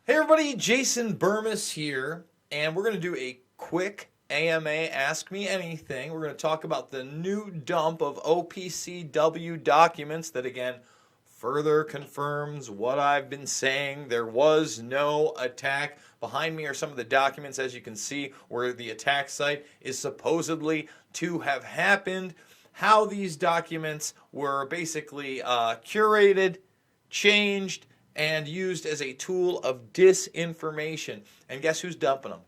Hey everybody, Jason Burmis here, and we're going to do a quick AMA Ask Me Anything. We're going to talk about the new dump of OPCW documents that, again, further confirms what I've been saying. There was no attack. Behind me are some of the documents, as you can see, where the attack site is supposedly to have happened. How these documents were basically curated, changed, and used as a tool of disinformation. And guess who's dumping them?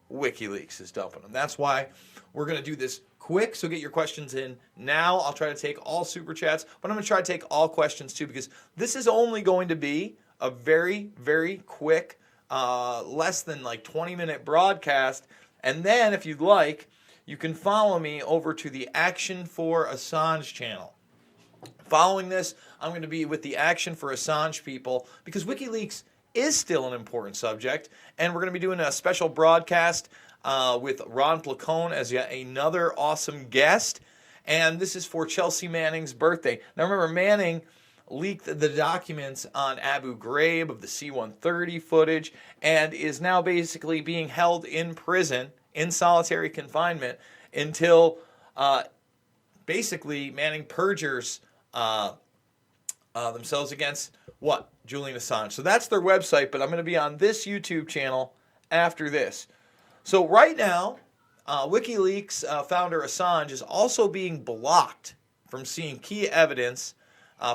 WikiLeaks is dumping them. That's why we're going to do this quick, so get your questions in now. I'll try to take all super chats, but I'm going to try to take all questions too, because this is only going to be a very, very quick, less than like 20-minute broadcast. And then, if you'd like, you can follow me over to the Action4 Assange channel. Following this, I'm going to be with the Action4 Assange people because WikiLeaks is still an important subject, and we're going to be doing a special broadcast with Ron Placone as yet another awesome guest, and this is for Chelsea Manning's birthday. Now remember, Manning leaked the documents on Abu Ghraib of the C-130 footage and is now basically being held in prison in solitary confinement until basically Manning perjures themselves against what? Julian Assange. So that's their website, but I'm going to be on this YouTube channel after this. So right now, WikiLeaks founder Assange is also being blocked from seeing key evidence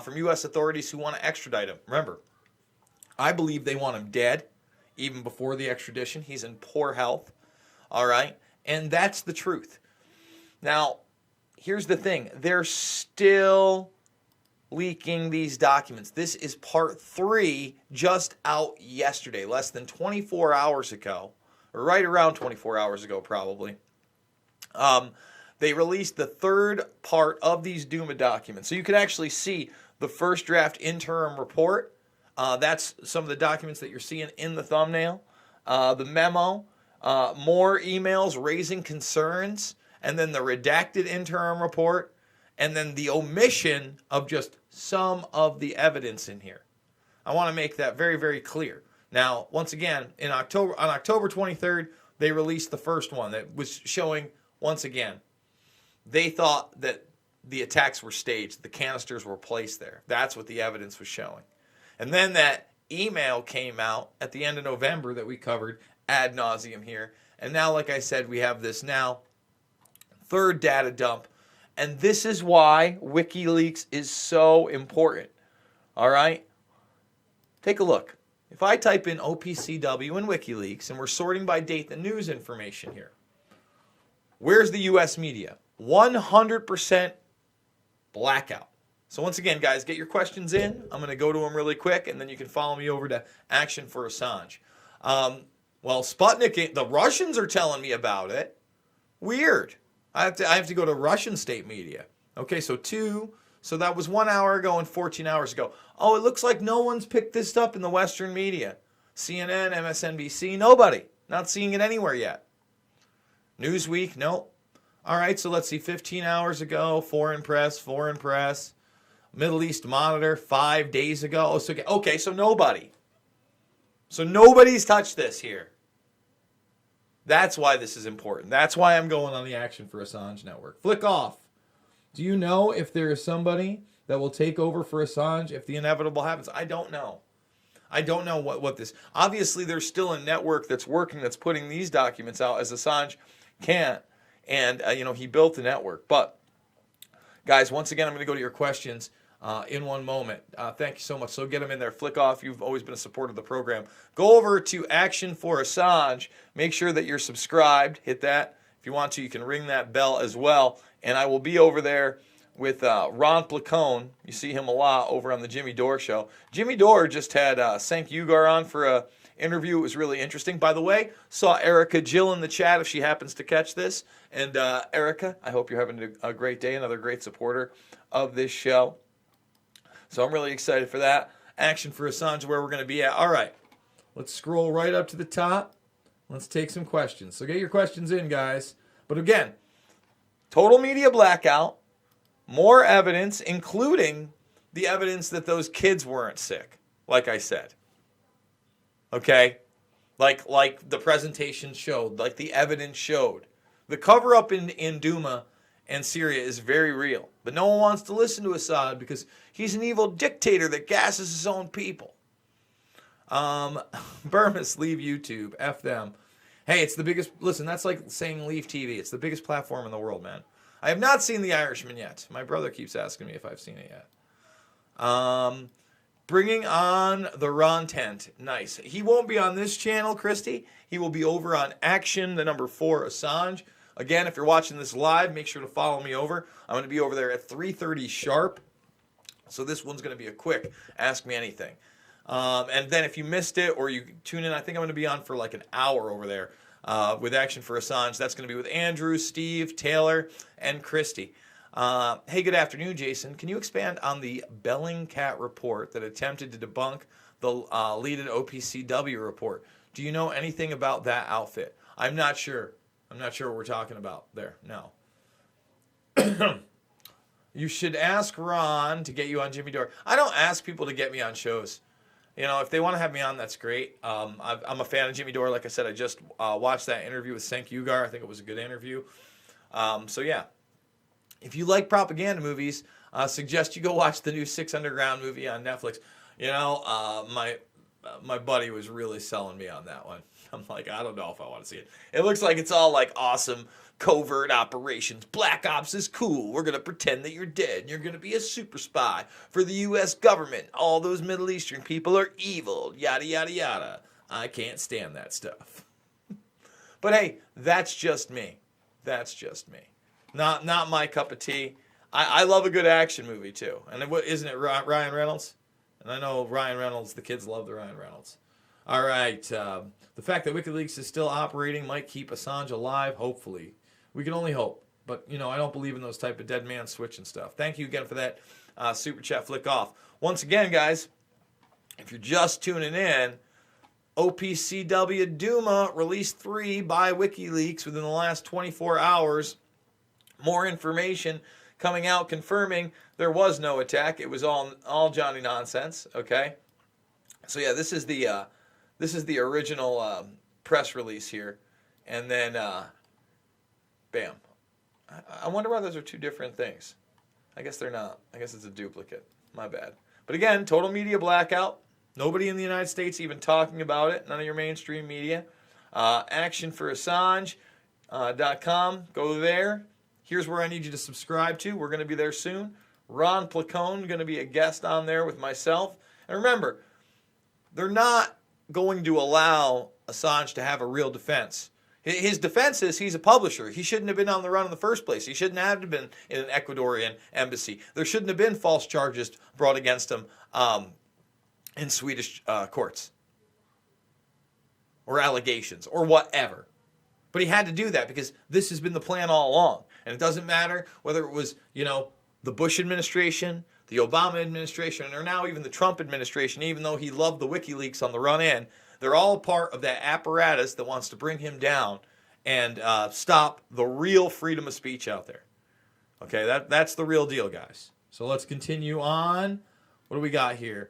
from U.S. authorities who want to extradite him. Remember, I believe they want him dead even before the extradition. He's in poor health. All right? And that's the truth. Now, here's the thing. They're still leaking these documents. This is part 3, just out yesterday, less than 24 hours ago, or right around 24 hours ago probably. They released the 3rd part of these Duma documents. So you can actually see the first draft interim report. That's some of the documents that you're seeing in the thumbnail. The memo, more emails raising concerns, and then the redacted interim report, and then the omission of just some of the evidence in here. I want to make that very, very clear. Now, once again, on October 23rd, they released the first one that was showing, once again, they thought that the attacks were staged. The canisters were placed there. That's what the evidence was showing. And then that email came out at the end of November that we covered ad nauseum here. And now, like I said, we have this now 3rd data dump. And this is why WikiLeaks is so important. All right? Take a look. If I type in OPCW and WikiLeaks, and we're sorting by date the news information here, where's the U.S. media? 100% blackout. So once again, guys, get your questions in. I'm going to go to them really quick, and then you can follow me over to Action4Assange. Well, Sputnik, the Russians are telling me about it. Weird. I have to go to Russian state media. Okay, so that was 1 hour ago and 14 hours ago. Oh, it looks like no one's picked this up in the Western media. CNN, MSNBC, nobody. Not seeing it anywhere yet. Newsweek, nope. All right, so let's see, 15 hours ago, foreign press. Middle East Monitor, 5 days ago. Okay, so nobody. So nobody's touched this here. That's why this is important. That's why I'm going on the Action4Assange network. Flick off. Do you know if there is somebody that will take over for Assange if the inevitable happens? I don't know. I don't know what this... Obviously, there's still a network that's working, that's putting these documents out, as Assange can't. And, he built the network. But, guys, once again, I'm going to go to your questions in one moment. Thank you so much. So get them in there. Flick off. You've always been a supporter of the program. Go over to Action4Assange. Make sure that you're subscribed. Hit that. If you want to, you can ring that bell as well. And I will be over there with Ron Placone. You see him a lot over on the Jimmy Dore show. Jimmy Dore just had Cenk Uygur on for a interview. It was really interesting. By the way, saw Erica Jill in the chat if she happens to catch this. And Erica, I hope you're having a great day. Another great supporter of this show. So I'm really excited for that. Action4Assange, where we're going to be at. All right, let's scroll right up to the top. Let's take some questions. So get your questions in, guys. But again, total media blackout, more evidence, including the evidence that those kids weren't sick, like I said. Okay? Like the presentation showed, like the evidence showed. The cover-up in Duma and Syria is very real. But no one wants to listen to Assad because he's an evil dictator that gasses his own people. Burmis, leave YouTube. F them. Hey, it's the biggest... Listen, that's like saying leave TV. It's the biggest platform in the world, man. I have not seen The Irishman yet. My brother keeps asking me if I've seen it yet. Bringing on the Ron Tent. Nice. He won't be on this channel, Christy. He will be over on Action4 Assange. Again, if you're watching this live, make sure to follow me over. I'm going to be over there at 3:30 sharp. So this one's going to be a quick Ask Me Anything. And then if you missed it or you tune in, I think I'm going to be on for like an hour over there with Action4 Assange. That's going to be with Andrew, Steve, Taylor, and Christy. Hey, good afternoon, Jason. Can you expand on the Bellingcat report that attempted to debunk the leaded OPCW report? Do you know anything about that outfit? I'm not sure. I'm not sure what we're talking about there. No. You should ask Ron to get you on Jimmy Dore. I don't ask people to get me on shows. You know, if they want to have me on, that's great. I'm a fan of Jimmy Dore. Like I said, I just watched that interview with Cenk Uygur. I think it was a good interview. So, yeah. If you like propaganda movies, suggest you go watch the new Six Underground movie on Netflix. You know, my buddy was really selling me on that one. I'm like, I don't know if I want to see it. It looks like it's all like awesome covert operations. Black Ops is cool. We're going to pretend that you're dead. And you're going to be a super spy for the U.S. government. All those Middle Eastern people are evil. Yada, yada, yada. I can't stand that stuff. But hey, that's just me. That's just me. Not my cup of tea. I love a good action movie too. And isn't it Ryan Reynolds? And I know Ryan Reynolds, the kids love the Ryan Reynolds. All right. The fact that WikiLeaks is still operating might keep Assange alive, hopefully. We can only hope. But, you know, I don't believe in those type of dead man switch and stuff. Thank you again for that super chat flick off. Once again, guys, if you're just tuning in, OPCW Duma released 3 by WikiLeaks within the last 24 hours. More information coming out confirming there was no attack. It was all Johnny nonsense. Okay, so yeah, this is the original press release here, and then bam. I wonder why those are 2 different things. I guess they're not. I guess it's a duplicate. My bad. But again, total media blackout. Nobody in the United States even talking about it. None of your mainstream media. Action4Assange.com. Go there. Here's where I need you to subscribe to. We're going to be there soon. Ron Placone going to be a guest on there with myself. And remember, they're not going to allow Assange to have a real defense. His defense is he's a publisher. He shouldn't have been on the run in the first place. He shouldn't have been in an Ecuadorian embassy. There shouldn't have been false charges brought against him in Swedish courts or allegations or whatever. But he had to do that because this has been the plan all along. And it doesn't matter whether it was, you know, the Bush administration, the Obama administration, or now even the Trump administration, even though he loved the WikiLeaks on the run in, they're all part of that apparatus that wants to bring him down and stop the real freedom of speech out there. Okay, that's the real deal, guys. So let's continue on. What do we got here?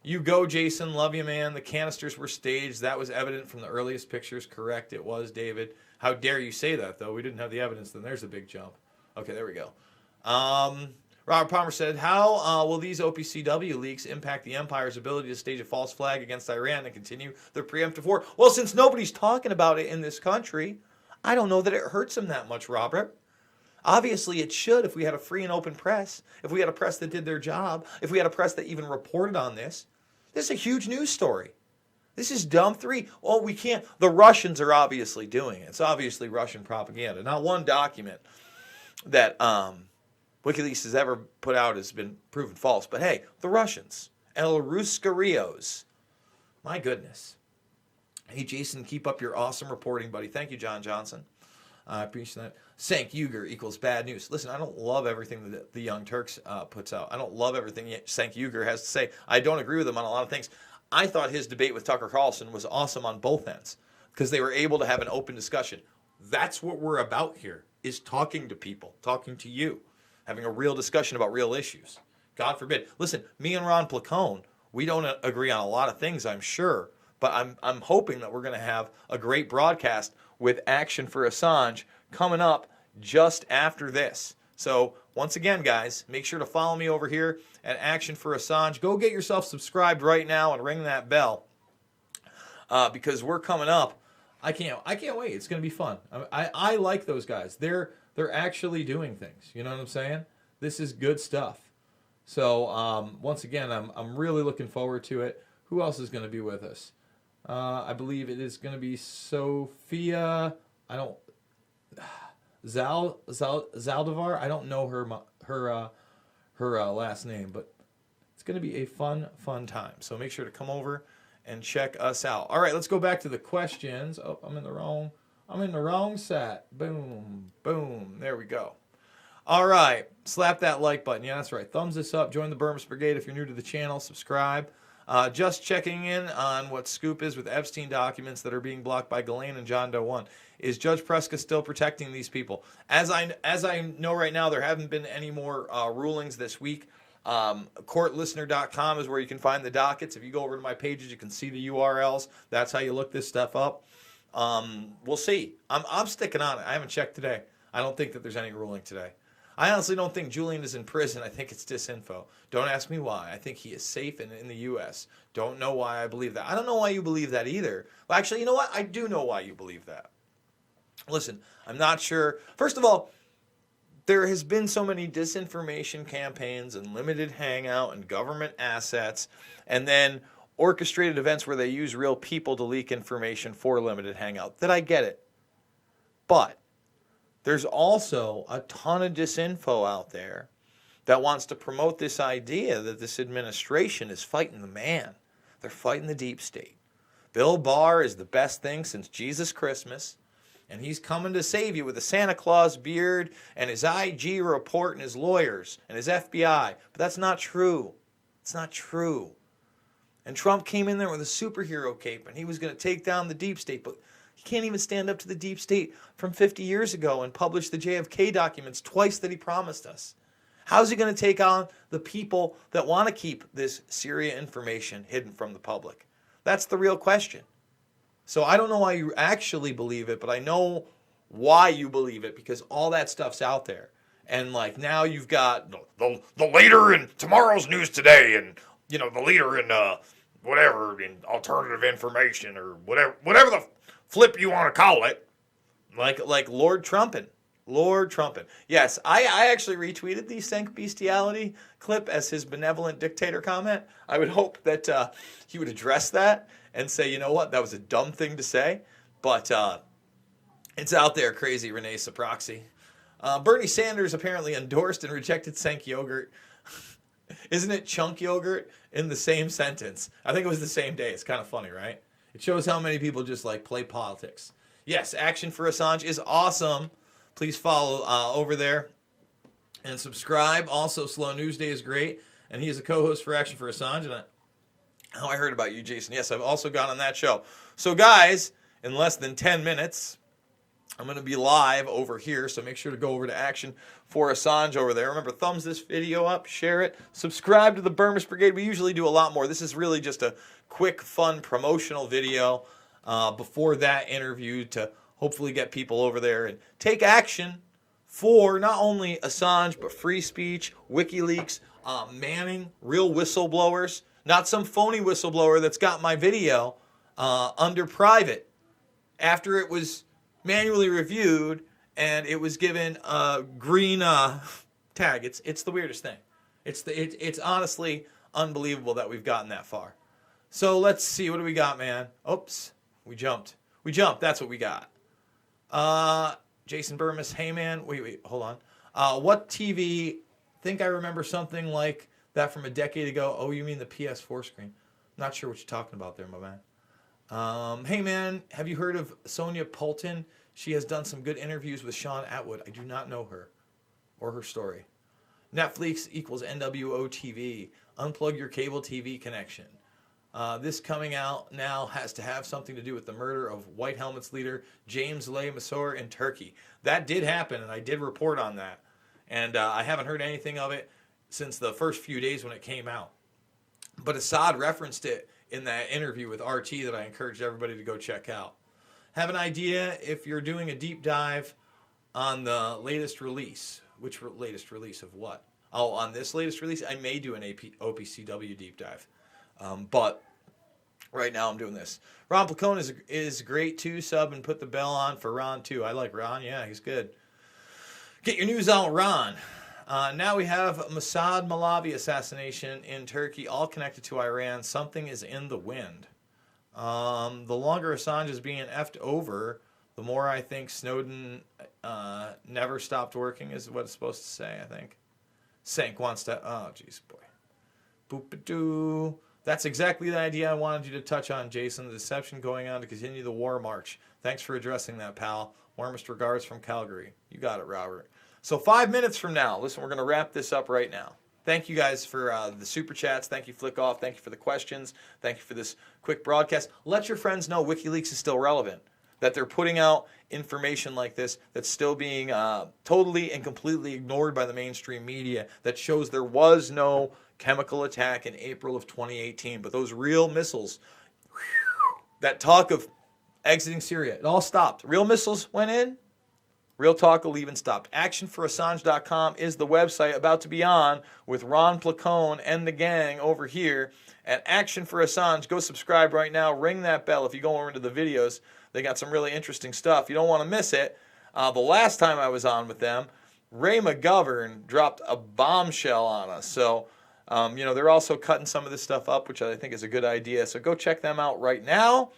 You go, Jason. Love you, man. The canisters were staged. That was evident from the earliest pictures. Correct, it was, David. How dare you say that, though? We didn't have the evidence. Then there's a big jump. Okay, there we go. Robert Palmer said, how will these OPCW leaks impact the Empire's ability to stage a false flag against Iran and continue their preemptive war? Well, since nobody's talking about it in this country, I don't know that it hurts them that much, Robert. Obviously, it should if we had a free and open press, if we had a press that did their job, if we had a press that even reported on this. This is a huge news story. This is dumb 3. Oh, we can't. The Russians are obviously doing it. It's obviously Russian propaganda. Not one document that WikiLeaks has ever put out has been proven false. But hey, the Russians. El Ruscarios. My goodness. Hey, Jason, keep up your awesome reporting, buddy. Thank you, John Johnson. I appreciate that. Cenk Uygur equals bad news. Listen, I don't love everything that the Young Turks puts out. I don't love everything Cenk Uygur has to say. I don't agree with him on a lot of things. I thought his debate with Tucker Carlson was awesome on both ends because they were able to have an open discussion. That's what we're about here, is talking to people, talking to you, having a real discussion about real issues. God forbid. Listen, me and Ron Placone, we don't agree on a lot of things, I'm sure, But I'm hoping that we're going to have a great broadcast with Action for Assange coming up just after this. So once again, guys, make sure to follow me over here at Action for Assange. Go get yourself subscribed right now and ring that bell because we're coming up. I can't wait. It's going to be fun. I like those guys. They're actually doing things. You know what I'm saying? This is good stuff. So once again, I'm really looking forward to it. Who else is going to be with us? I believe it is going to be Sophia. Zaldivar. I don't know her last name, but it's going to be a fun time. So make sure to come over and check us out. All right, let's go back to the questions. Oh, I'm in the wrong set. Boom. There we go. All right, slap that like button. Yeah, that's right. Thumbs this up. Join the Burmese Brigade if you're new to the channel. Subscribe. Just checking in on what scoop is with Epstein documents that are being blocked by Ghislaine and John Doe 1. Is Judge Preska still protecting these people? As I know right now, there haven't been any more rulings this week. Courtlistener.com is where you can find the dockets. If you go over to my pages, you can see the URLs. That's how you look this stuff up. We'll see. I'm sticking on it. I haven't checked today. I don't think that there's any ruling today. I honestly don't think Julian is in prison. I think it's disinfo. Don't ask me why. I think he is safe in the U.S. Don't know why I believe that. I don't know why you believe that either. Well, actually, you know what? I do know why you believe that. Listen, I'm not sure. First of all, there has been so many disinformation campaigns and limited hangout and government assets and then orchestrated events where they use real people to leak information for limited hangout that I get it. But there's also a ton of disinfo out there that wants to promote this idea that this administration is fighting the man. They're fighting the deep state. Bill Barr is the best thing since Jesus Christmas, and he's coming to save you with a Santa Claus beard and his IG report and his lawyers and his FBI. But that's not true. It's not true. And Trump came in there with a superhero cape, and he was going to take down the deep state, but he can't even stand up to the deep state from 50 years ago and publish the JFK documents twice that he promised us. How's he going to take on the people that want to keep this Syria information hidden from the public? That's the real question. So I don't know why you actually believe it, but I know why you believe it because all that stuff's out there. And like now you've got the leader in tomorrow's news today and, you know, the leader in whatever, in alternative information or whatever the flip you want to call it, like Lord Trumpin. Yes, I actually retweeted the Sank Bestiality clip as his benevolent dictator comment. I would hope that he would address that and say, you know what, that was a dumb thing to say, but it's out there, crazy Renee Saproxy. Bernie Sanders apparently endorsed and rejected Sank yogurt. Isn't it chunk yogurt in the same sentence? I think it was the same day. It's kind of funny, right? It shows how many people just like play politics. Yes, Action for Assange is awesome. Please follow over there and subscribe. Also, Slow News Day is great. And he is a co-host for Action for Assange. And I heard about you, Jason. Yes, I've also gone on that show. So, guys, in less than 10 minutes, I'm going to be live over here. So make sure to go over to Action for Assange over there. Remember, thumbs this video up, share it, subscribe to the Burmese Brigade. We usually do a lot more. This is really just a quick, fun, promotional video before that interview to hopefully get people over there and take action for not only Assange, but free speech, WikiLeaks, manning real whistleblowers, not some phony whistleblower that's got my video under private after it was manually reviewed and it was given a green tag. It's the weirdest thing. It's honestly unbelievable that we've gotten that far. So let's see, what do we got, man? Oops, we jumped. That's what we got. Jason Burmis, hey man, wait, hold on. What TV? Think I remember something like that from a decade ago. Oh, you mean the PS4 screen? Not sure what you're talking about there, my man. Hey man, have you heard of Sonia Poulton? She has done some good interviews with Sean Atwood. I do not know her or her story. Netflix equals NWO TV. Unplug your cable TV connection. This coming out now has to have something to do with the murder of White Helmets leader James Lay Massour in Turkey. That did happen, and I did report on that. And I haven't heard anything of it since the first few days when it came out. But Assad referenced it in that interview with RT that I encouraged everybody to go check out. Have an idea if you're doing a deep dive on the latest release. Which latest release of what? Oh, on this latest release, I may do an OPCW deep dive. But right now I'm doing this. Ron Placone is great too. Sub and put the bell on for Ron too. I like Ron. Yeah, he's good. Get your news on Ron. Now we have Mossad Malavi assassination in Turkey, all connected to Iran. Something is in the wind. The longer Assange is being effed over, the more I think Snowden never stopped working is what it's supposed to say, I think. Sank wants to... Oh, jeez, boy. Boop-a-doo. That's exactly the idea I wanted you to touch on, Jason. The deception going on to continue the war march. Thanks for addressing that, pal. Warmest regards from Calgary. You got it, Robert. So 5 minutes from now, listen, we're going to wrap this up right now. Thank you guys for the super chats. Thank you, Flick Off. Thank you for the questions. Thank you for this quick broadcast. Let your friends know WikiLeaks is still relevant, that they're putting out information like this that's still being totally and completely ignored by the mainstream media, that shows there was no chemical attack in April of 2018. But those real missiles, that talk of exiting Syria, it all stopped. Real missiles went in. Real talk will even stopped. Action4Assange.com is the website about to be on with Ron Placone and the gang over here at Action4Assange. Go subscribe right now. Ring that bell if you go over into the videos. They got some really interesting stuff. You don't want to miss it. The last time I was on with them, Ray McGovern dropped a bombshell on us. So, they're also cutting some of this stuff up, which I think is a good idea. So go check them out right now.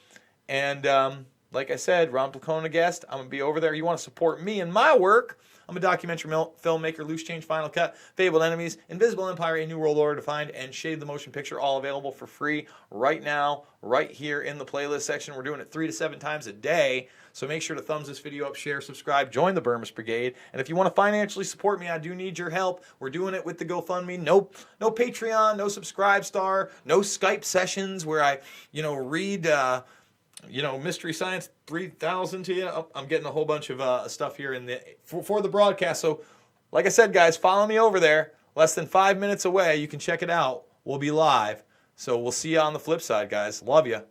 And like I said, Ron Placone, a guest. I'm going to be over there. You want to support me and my work? I'm a documentary filmmaker, Loose Change, Final Cut, Fabled Enemies, Invisible Empire, A New World Order Defined, and Shade the Motion Picture, all available for free right now, right here in the playlist section. We're doing it 3 to 7 times a day, so make sure to thumbs this video up, share, subscribe, join the Burmese Brigade, and if you want to financially support me, I do need your help. We're doing it with the GoFundMe. No Patreon, no Subscribe Star, no Skype sessions where I, read... Mystery Science 3000 to you. Oh, I'm getting a whole bunch of stuff here for the broadcast. So, like I said, guys, follow me over there. Less than 5 minutes away. You can check it out. We'll be live. So we'll see you on the flip side, guys. Love you.